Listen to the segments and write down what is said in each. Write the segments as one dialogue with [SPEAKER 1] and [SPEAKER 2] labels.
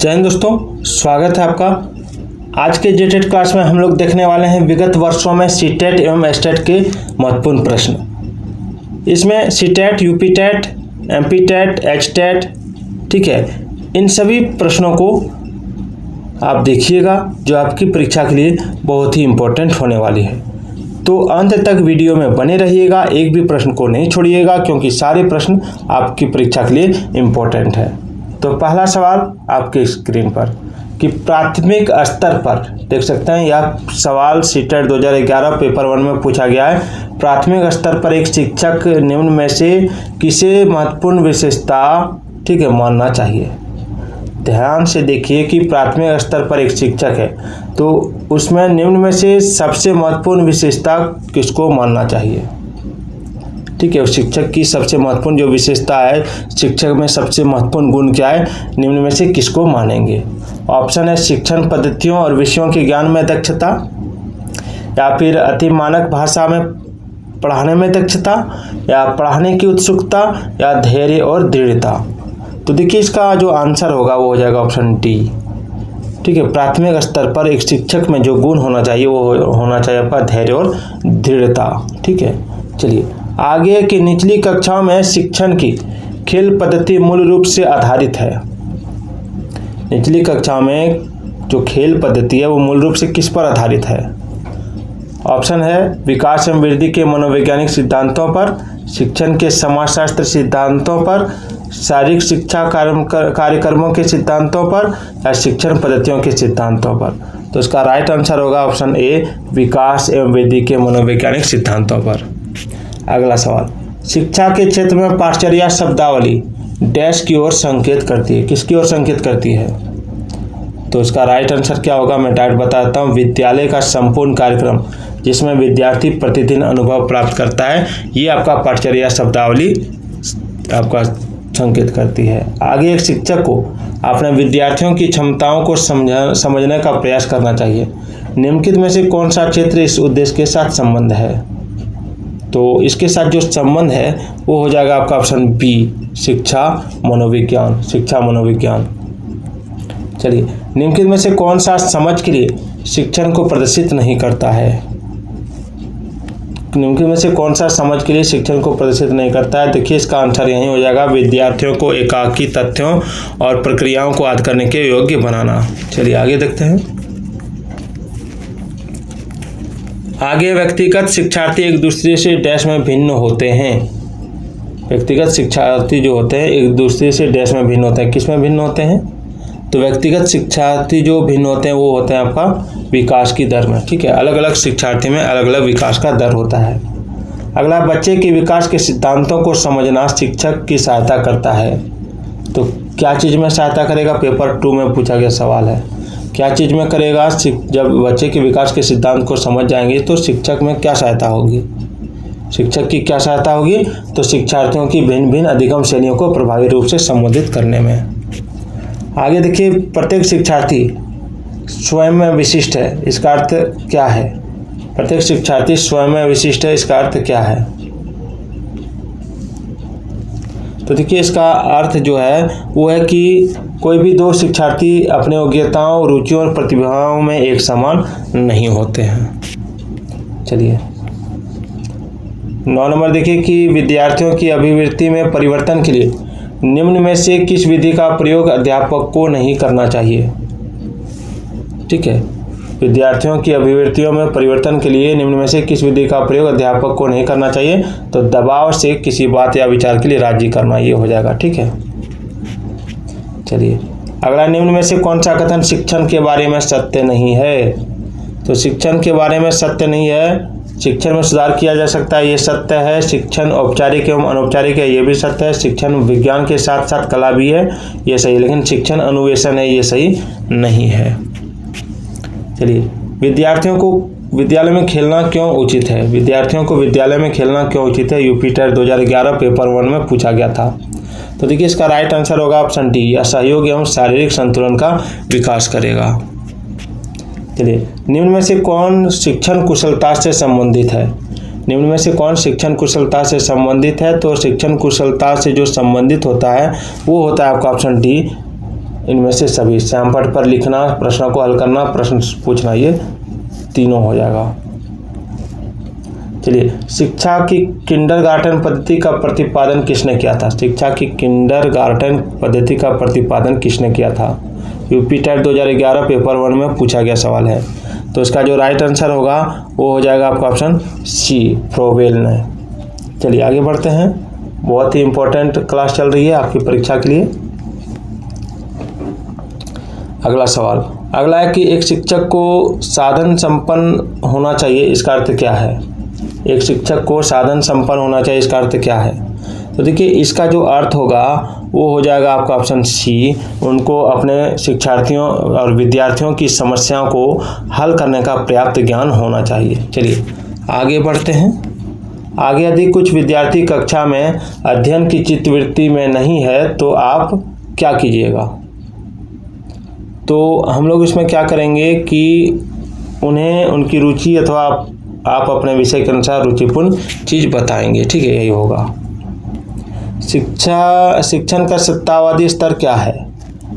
[SPEAKER 1] जय हिंद दोस्तों, स्वागत है आपका। आज के जेटेट क्लास में हम लोग देखने वाले हैं विगत वर्षों में सीटेट एवं एसटेट के महत्वपूर्ण प्रश्न। इसमें सीटेट, यूपीटेट, एमपीटेट, एचटेट, ठीक है, इन सभी प्रश्नों को आप देखिएगा जो आपकी परीक्षा के लिए बहुत ही इम्पोर्टेंट होने वाली है। तो अंत तक वीडियो में बने रहिएगा, एक भी प्रश्न को नहीं छोड़िएगा क्योंकि सारे प्रश्न आपकी परीक्षा के लिए इम्पोर्टेंट है। तो पहला सवाल आपके स्क्रीन पर कि प्राथमिक स्तर पर देख सकते हैं, यह सवाल सीटेट 2011 पेपर 1 में पूछा गया है। प्राथमिक स्तर पर एक शिक्षक निम्न में से किसे महत्वपूर्ण विशेषता, ठीक है, मानना चाहिए। ध्यान से देखिए कि प्राथमिक स्तर पर एक शिक्षक है तो उसमें निम्न में से सबसे महत्वपूर्ण विशेषता किसको मानना चाहिए। ठीक है, शिक्षक की सबसे महत्वपूर्ण जो विशेषता है, शिक्षक में सबसे महत्वपूर्ण गुण क्या है, निम्न में से किसको मानेंगे। ऑप्शन है शिक्षण पद्धतियों और विषयों के ज्ञान में दक्षता, या फिर अति मानक भाषा में पढ़ाने में दक्षता, या पढ़ाने की उत्सुकता, या धैर्य और दृढ़ता। तो देखिए इसका जो आंसर होगा वो हो जाएगा ऑप्शन डी। ठीक है, प्राथमिक स्तर पर एक शिक्षक में जो गुण होना चाहिए वो होना चाहिए आपका धैर्य और दृढ़ता। ठीक है, चलिए आगे कि निचली कक्षाओं में शिक्षण की खेल पद्धति मूल रूप से आधारित है। निचली कक्षाओं में जो खेल पद्धति है वो मूल रूप से किस पर आधारित है। ऑप्शन है विकास एवं वृद्धि के मनोवैज्ञानिक सिद्धांतों पर, शिक्षण के समाजशास्त्र सिद्धांतों पर, शारीरिक शिक्षा कार्यक्रमों के सिद्धांतों पर, या शिक्षण पद्धतियों के सिद्धांतों पर। तो इसका राइट आंसर होगा ऑप्शन ए, विकास एवं वृद्धि के मनोवैज्ञानिक सिद्धांतों पर। अगला सवाल, शिक्षा के क्षेत्र में पाठचर्या शब्दावली डैश की ओर संकेत करती है, किसकी ओर संकेत करती है। तो इसका राइट आंसर क्या होगा, मैं डायरेक्ट बताता हूँ, विद्यालय का संपूर्ण कार्यक्रम जिसमें विद्यार्थी प्रतिदिन अनुभव प्राप्त करता है, ये आपका पाठचर्या शब्दावली आपका संकेत करती है। आगे एक शिक्षक को अपने विद्यार्थियों की क्षमताओं को समझने का प्रयास करना चाहिए। निम्नलिखित में से कौन सा क्षेत्र इस उद्देश्य के साथ संबंध है। तो इसके साथ जो संबंध है वो हो जाएगा आपका ऑप्शन बी, शिक्षा मनोविज्ञान, शिक्षा मनोविज्ञान। चलिए, निम्नलिखित में से कौन सा समझ के लिए शिक्षण को प्रदर्शित नहीं करता है। निम्नलिखित में से कौन सा समझ के लिए शिक्षण को प्रदर्शित नहीं करता है। देखिए इसका आंसर यही हो जाएगा, विद्यार्थियों को एकाकी तथ्यों और प्रक्रियाओं को याद करने के योग्य बनाना। चलिए आगे देखते हैं। आगे व्यक्तिगत शिक्षार्थी एक दूसरे से डैश में भिन्न होते हैं। व्यक्तिगत शिक्षार्थी जो होते हैं एक दूसरे से डैश में भिन्न होते हैं, किस में भिन्न होते हैं। तो व्यक्तिगत शिक्षार्थी जो भिन्न होते हैं वो होते हैं आपका विकास की दर में। ठीक है, अलग अलग शिक्षार्थी में अलग अलग विकास का दर होता है। अगला, बच्चे के विकास के सिद्धांतों को समझना शिक्षक की सहायता करता है। तो क्या चीज़ में सहायता करेगा, पेपर 2 में पूछा गया सवाल है, क्या चीज़ में करेगा। जब बच्चे के विकास के सिद्धांत को समझ जाएंगे तो शिक्षक में क्या सहायता होगी, शिक्षक की क्या सहायता होगी, तो शिक्षार्थियों की भिन्न भिन्न अधिगम शैलियों को प्रभावी रूप से संबोधित करने में। आगे देखिए, प्रत्येक शिक्षार्थी स्वयं में विशिष्ट है, इसका अर्थ क्या है। प्रत्येक शिक्षार्थी स्वयं में विशिष्ट है, इसका अर्थ क्या है। तो देखिए इसका अर्थ जो है वो है कि कोई भी दो शिक्षार्थी अपने योग्यताओं, रुचियों और प्रतिभाओं में एक समान नहीं होते हैं। चलिए 9 नंबर देखिए कि विद्यार्थियों की अभिवृत्ति में परिवर्तन के लिए निम्न में से किस विधि का प्रयोग अध्यापक को नहीं करना चाहिए। ठीक है, विद्यार्थियों की अभिवृत्तियों में परिवर्तन के लिए निम्न में से किस विधि का प्रयोग अध्यापक को नहीं करना चाहिए। तो दबाव से किसी बात या विचार के लिए राजी करना, ये हो जाएगा। ठीक है, चलिए अगला, निम्न में से कौन सा कथन शिक्षण के बारे में सत्य नहीं है। तो शिक्षण के बारे में सत्य नहीं है, शिक्षण में सुधार किया जा सकता है, ये सत्य है। शिक्षण औपचारिक एवं अनौपचारिक है, ये भी सत्य है। शिक्षण विज्ञान के साथ साथ कला भी है, ये सही। लेकिन शिक्षण अन्वेषण है, ये सही नहीं है। चलिए, विद्यार्थियों को विद्यालय में खेलना क्यों उचित है। विद्यार्थियों को विद्यालय में खेलना क्यों उचित है, यूपीटेट 2011 पेपर 1 में पूछा गया था। तो देखिए इसका राइट आंसर होगा ऑप्शन डी, या सहयोग एवं शारीरिक संतुलन का विकास करेगा। चलिए, निम्न में से कौन शिक्षण कुशलता से संबंधित है। निम्न में से कौन शिक्षण कुशलता से संबंधित है। तो शिक्षण कुशलता से जो संबंधित होता है वो होता है आपका ऑप्शन डी, इनमें से सभी। श्यामपट्ट पर लिखना, प्रश्नों को हल करना, प्रश्न पूछना, ये तीनों हो जाएगा। चलिए, शिक्षा की किंडरगार्टन पद्धति का प्रतिपादन किसने किया था? शिक्षा की किंडरगार्टन पद्धति का प्रतिपादन किसने किया था? यूपी टेट 2011 पेपर 1 में पूछा गया सवाल है। तो इसका जो राइट आंसर होगा वो हो जाएगा आपका ऑप्शन सी, फ्रोबेल ने। चलिए आगे बढ़ते हैं। बहुत ही इंपॉर्टेंट क्लास चल रही है आपकी परीक्षा के लिए। अगला सवाल, अगला है कि एक शिक्षक को साधन संपन्न होना चाहिए, इसका अर्थ क्या है? एक शिक्षक को साधन संपन्न होना चाहिए, इसका अर्थ क्या है? तो देखिए, इसका जो अर्थ होगा वो हो जाएगा आपका ऑप्शन सी, उनको अपने शिक्षार्थियों और विद्यार्थियों की समस्याओं को हल करने का पर्याप्त ज्ञान होना चाहिए। चलिए आगे बढ़ते हैं। आगे यदि कुछ विद्यार्थी कक्षा में अध्ययन की चित्तवृत्ति में नहीं है तो आप क्या कीजिएगा? तो हम लोग इसमें क्या करेंगे कि उन्हें उनकी रुचि अथवा आप अपने विषय के अनुसार रुचिपूर्ण चीज़ बताएंगे। ठीक है, यही होगा। शिक्षण का सत्तावादी स्तर क्या है?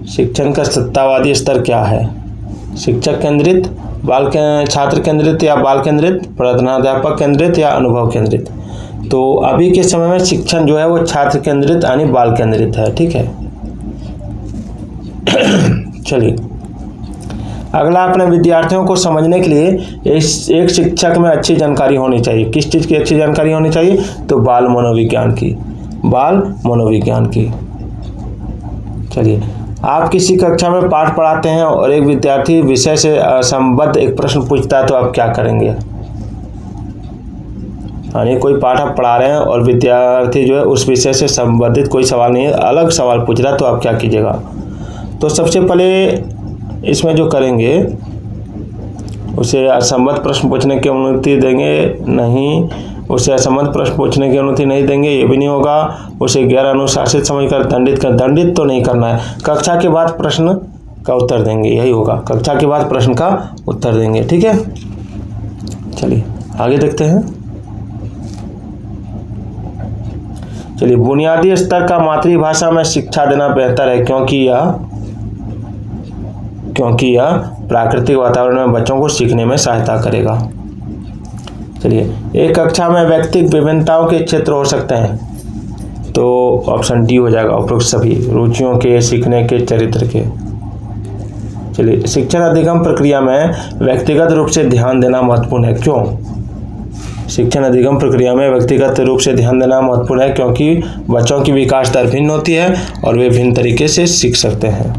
[SPEAKER 1] शिक्षण का सत्तावादी स्तर क्या है? शिक्षक केंद्रित, छात्र केंद्रित या बाल केंद्रित, प्रधानाध्यापक केंद्रित या अनुभव केंद्रित? तो अभी के समय में शिक्षण जो है वो छात्र केंद्रित यानी बाल केंद्रित है। ठीक है। चलिए अगला, अपने विद्यार्थियों को समझने के लिए एक शिक्षक में अच्छी जानकारी होनी चाहिए। किस चीज़ की अच्छी जानकारी होनी चाहिए? तो बाल मनोविज्ञान की, बाल मनोविज्ञान की। चलिए, आप किसी कक्षा में पाठ पढ़ाते हैं और एक विद्यार्थी विषय से संबद्ध एक प्रश्न पूछता है तो आप क्या करेंगे? यानी कोई पाठ आप पढ़ा रहे हैं और विद्यार्थी जो है उस विषय से संबंधित कोई सवाल नहीं है, अलग सवाल पूछ रहा है, तो आप क्या कीजिएगा? तो सबसे पहले इसमें जो करेंगे उसे असंबद्ध प्रश्न पूछने की अनुमति देंगे नहीं, उसे असंबद्ध प्रश्न पूछने की अनुमति नहीं देंगे, ये भी नहीं होगा। उसे गैर अनुशासित समझकर दंडित तो नहीं करना है। कक्षा के बाद प्रश्न का उत्तर देंगे, यही होगा। कक्षा के बाद प्रश्न का उत्तर देंगे। ठीक है, चलिए आगे देखते हैं। चलिए, बुनियादी स्तर का मातृभाषा में शिक्षा देना बेहतर है क्योंकि यह प्राकृतिक वातावरण में बच्चों को सीखने में सहायता करेगा। चलिए, एक कक्षा में व्यक्तिगत विभिन्नताओं के क्षेत्र हो सकते हैं, तो ऑप्शन डी हो जाएगा। उपरोक्त सभी रुचियों के, सीखने के, चरित्र के। चलिए, शिक्षण अधिगम प्रक्रिया में व्यक्तिगत रूप से ध्यान देना महत्वपूर्ण है। क्यों? शिक्षण अधिगम प्रक्रिया में व्यक्तिगत रूप से ध्यान देना महत्वपूर्ण है क्योंकि बच्चों की विकास दर भिन्न होती है और वे भिन्न तरीके से सीख सकते हैं।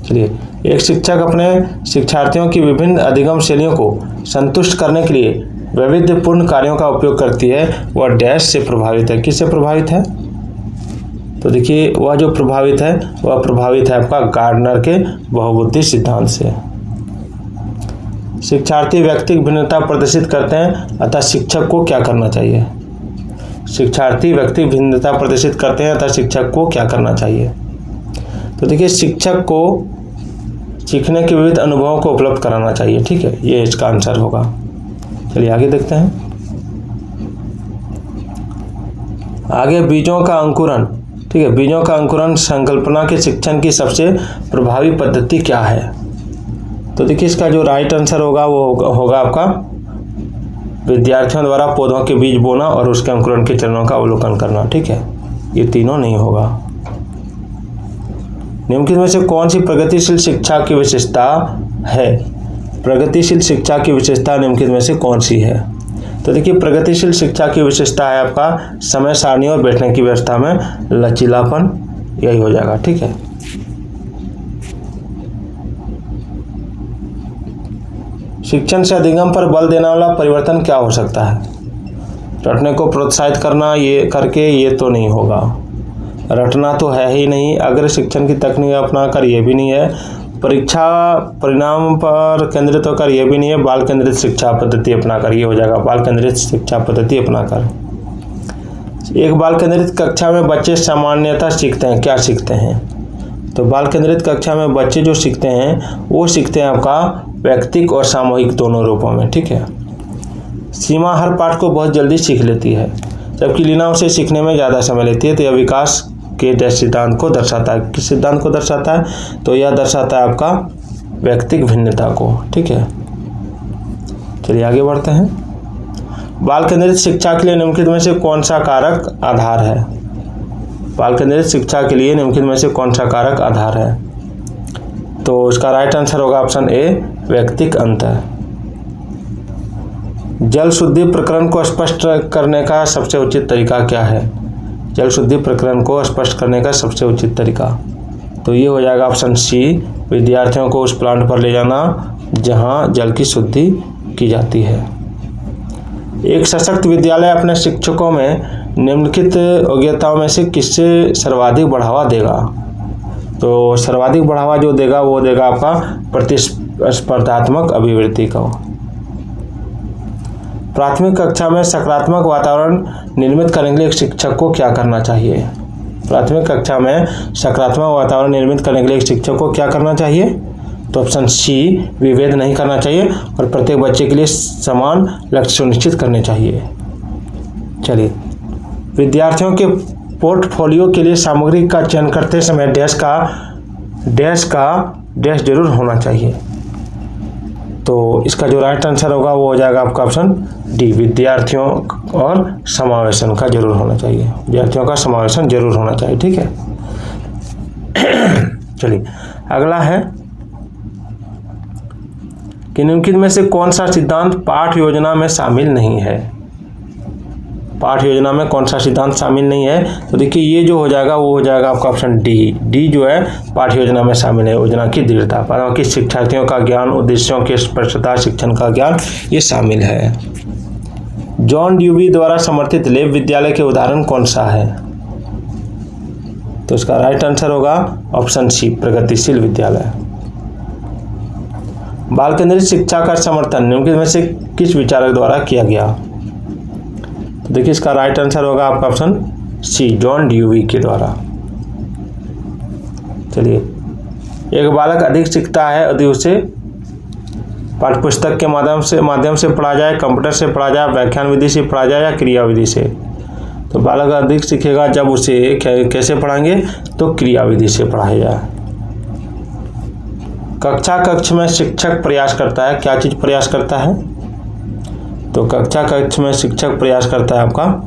[SPEAKER 1] चलिए, एक शिक्षक अपने शिक्षार्थियों की विभिन्न अधिगम शैलियों को संतुष्ट करने के लिए वैविध्यपूर्ण कार्यों का उपयोग करती है। वह डैश से प्रभावित है। किससे प्रभावित है? तो देखिए, वह जो प्रभावित है वह प्रभावित है आपका गार्डनर के बहुबुद्धि सिद्धांत से। शिक्षार्थी व्यक्तिगत भिन्नता प्रदर्शित करते हैं, अतः शिक्षक को क्या करना चाहिए? शिक्षार्थी व्यक्तिगत भिन्नता प्रदर्शित करते हैं, अतः शिक्षक को क्या करना चाहिए? तो देखिए, शिक्षक को सीखने के विविध अनुभवों को उपलब्ध कराना चाहिए। ठीक है, ये इसका आंसर होगा। चलिए आगे देखते हैं। आगे बीजों का अंकुरण। ठीक है, बीजों का अंकुरण संकल्पना के शिक्षण की सबसे प्रभावी पद्धति क्या है? तो देखिए, इसका जो राइट आंसर होगा वो होगा आपका विद्यार्थियों द्वारा पौधों के बीज बोना और उसके अंकुरण के चरणों का अवलोकन करना। ठीक है, ये तीनों नहीं होगा। निम्नलिखित में से कौन सी प्रगतिशील शिक्षा की विशेषता है? प्रगतिशील शिक्षा की विशेषता निम्नलिखित में से कौन सी है? तो देखिए, प्रगतिशील शिक्षा की विशेषता है आपका समय सारणी और बैठने की व्यवस्था में लचीलापन, यही हो जाएगा। ठीक है, शिक्षण से अधिगम पर बल देने वाला परिवर्तन क्या हो सकता है? रटने को प्रोत्साहित करना, ये करके ये तो नहीं होगा। रटना तो है ही नहीं। अग्र शिक्षण की तकनीक अपनाकर ये भी नहीं है। परीक्षा परिणाम पर केंद्रित होकर यह भी नहीं है। बाल केंद्रित शिक्षा पद्धति अपनाकर, ये हो जाएगा बाल केंद्रित शिक्षा पद्धति अपनाकर। एक बाल केंद्रित कक्षा में बच्चे सामान्यतः सीखते हैं, क्या सीखते हैं? तो बाल केंद्रित कक्षा में बच्चे जो सीखते हैं वो सीखते हैं आपका व्यक्तिगत और सामूहिक दोनों रूपों में। ठीक है, सीमा हर पाठ को बहुत जल्दी सीख लेती है, जबकि लीना उसे सीखने में ज़्यादा समय लेती है। तो यह विकास के डैश सिद्धांत को दर्शाता है। किस सिद्धांत को दर्शाता है? तो यह दर्शाता है आपका व्यक्तिक भिन्नता को। ठीक है, चलिए आगे बढ़ते हैं। बाल केंद्रित शिक्षा के लिए निम्नलिखित में से कौन सा कारक आधार है? बाल केंद्रित शिक्षा के लिए निम्नलिखित में से कौन सा कारक आधार है? तो इसका राइट आंसर होगा ऑप्शन ए, व्यक्तिक अंतर। जल शुद्धि प्रकरण को स्पष्ट करने का सबसे उचित तरीका क्या है? जल शुद्धि प्रकरण को स्पष्ट करने का सबसे उचित तरीका, तो ये हो जाएगा ऑप्शन सी, विद्यार्थियों को उस प्लांट पर ले जाना जहां जल की शुद्धि की जाती है। एक सशक्त विद्यालय अपने शिक्षकों में निम्नलिखित योग्यताओं में से किससे सर्वाधिक बढ़ावा देगा? तो सर्वाधिक बढ़ावा जो देगा वो देगा आपका प्रतिस्पर्धात्मक अभिवृत्ति को। प्राथमिक कक्षा में सकारात्मक वातावरण निर्मित करने के लिए एक शिक्षक को क्या करना चाहिए? प्राथमिक कक्षा में सकारात्मक वातावरण निर्मित करने के लिए एक शिक्षक को क्या करना चाहिए? तो ऑप्शन सी, विभेद नहीं करना चाहिए और प्रत्येक बच्चे के लिए समान लक्ष्य सुनिश्चित करने चाहिए। चलिए, विद्यार्थियों के पोर्टफोलियो के लिए सामग्री का चयन करते समय डैश जरूर होना चाहिए। तो इसका जो राइट आंसर होगा वो हो जाएगा आपका ऑप्शन डी, विद्यार्थियों और समावेशन का जरूर होना चाहिए। विद्यार्थियों का समावेशन जरूर होना चाहिए। ठीक है, चलिए अगला है कि निम्नलिखित में से कौन सा सिद्धांत पाठ योजना में शामिल नहीं है? पाठ योजना में कौन सा सिद्धांत शामिल नहीं है? तो देखिए ये जो हो जाएगा वो हो जाएगा आपका ऑप्शन डी जो है पाठ योजना में शामिल है। योजना की दृढ़ता, बाकी शिक्षार्थियों का ज्ञान, उद्देश्यों की स्पष्टता, शिक्षण का ज्ञान, ये शामिल है। जॉन ड्यूवी द्वारा समर्थित लेब विद्यालय के उदाहरण कौन सा है? तो इसका राइट आंसर होगा ऑप्शन सी, प्रगतिशील विद्यालय। बाल केंद्रित शिक्षा का समर्थन निम्नलिखित में से किस विचारक द्वारा किया गया? तो देखिए इसका राइट आंसर होगा आपका ऑप्शन सी, जॉन ड्यूवी के द्वारा। चलिए, एक बालक अधिक सीखता है यदि उसे पाठ्यपुस्तक के माध्यम से पढ़ा जाए, कंप्यूटर से पढ़ा जाए, व्याख्यान विधि से पढ़ा जाए या क्रिया विधि से। तो बालक अधिक सीखेगा जब उसे कैसे पढ़ाएंगे? तो क्रिया विधि से पढ़ाया जाए। कक्ष में शिक्षक प्रयास करता है, क्या चीज प्रयास करता है? तो कक्ष में शिक्षक प्रयास करता है आपका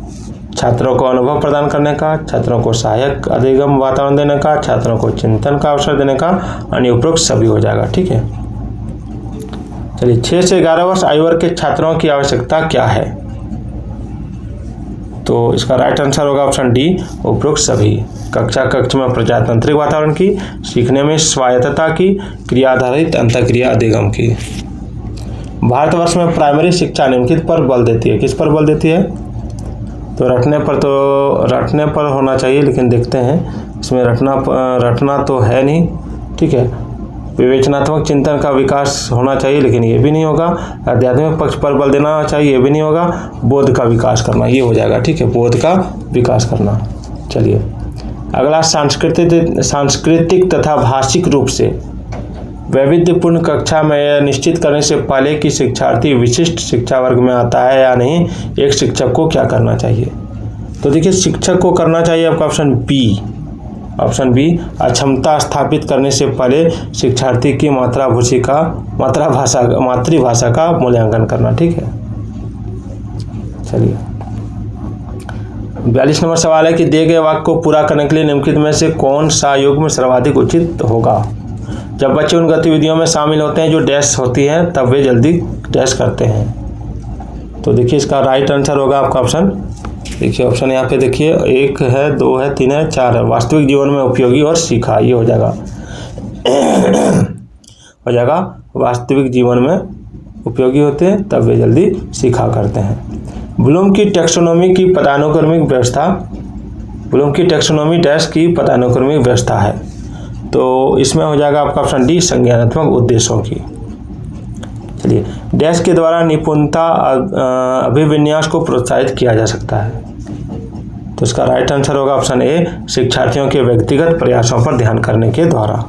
[SPEAKER 1] छात्रों को अनुभव प्रदान करने का, छात्रों को सहायक अधिगम वातावरण देने का, छात्रों को चिंतन का अवसर देने का, अन्य उपरोक्त सभी हो जाएगा। ठीक है, चलिए 6 से 11 वर्ष आयु वर्ग के छात्रों की आवश्यकता क्या है? तो इसका राइट आंसर होगा ऑप्शन डी, उपरोक्त सभी। कक्ष में प्रजातांत्रिक वातावरण की, सीखने में स्वायत्तता की, क्रिया आधारित अंतःक्रिया अधिगम की। भारतवर्ष में प्राइमरी शिक्षा निम्नलिखित पर बल देती है, किस पर बल देती है? तो रटने पर होना चाहिए, लेकिन देखते हैं इसमें रटना तो है नहीं। ठीक है, विवेचनात्मक चिंतन का विकास होना चाहिए, लेकिन ये भी नहीं होगा। आध्यात्मिक पक्ष पर बल देना चाहिए, ये भी नहीं होगा। बोध का विकास करना, ये हो जाएगा। ठीक है, बोध का विकास करना। चलिए अगला, सांस्कृतिक तथा भाषिक रूप से वैविध्यपूर्ण कक्षा में यह निश्चित करने से पहले कि शिक्षार्थी विशिष्ट शिक्षा वर्ग में आता है या नहीं, एक शिक्षक को क्या करना चाहिए? तो देखिए शिक्षक को करना चाहिए आपका ऑप्शन बी, अक्षमता स्थापित करने से पहले शिक्षार्थी की मातृभाषा का मूल्यांकन करना। ठीक है, चलिए 42 नंबर सवाल है कि दिए गए वाक्य को पूरा करने के लिए निम्नलिखित में से कौन सा युग्म सर्वाधिक उचित होगा? जब बच्चे उन गतिविधियों में शामिल होते हैं जो डैश होती हैं तब वे जल्दी डैश करते हैं। तो देखिए इसका राइट आंसर होगा आपका ऑप्शन, देखिए ऑप्शन यहाँ पे देखिए 1 है, 2 है, 3 है, 4 है। वास्तविक जीवन में उपयोगी और सीखा, ये हो जाएगा वास्तविक जीवन में उपयोगी होते हैं तब वे जल्दी सीखा करते हैं। ब्लूम की टैक्सोनॉमी की पदानुक्रमिक व्यवस्था है, तो इसमें हो जाएगा आपका ऑप्शन डी, संज्ञानात्मक उद्देश्यों की। चलिए, डैश के द्वारा निपुणता अभिविन्यास को प्रोत्साहित किया जा सकता है, तो इसका राइट आंसर होगा ऑप्शन ए, शिक्षार्थियों के व्यक्तिगत प्रयासों पर ध्यान करने के द्वारा।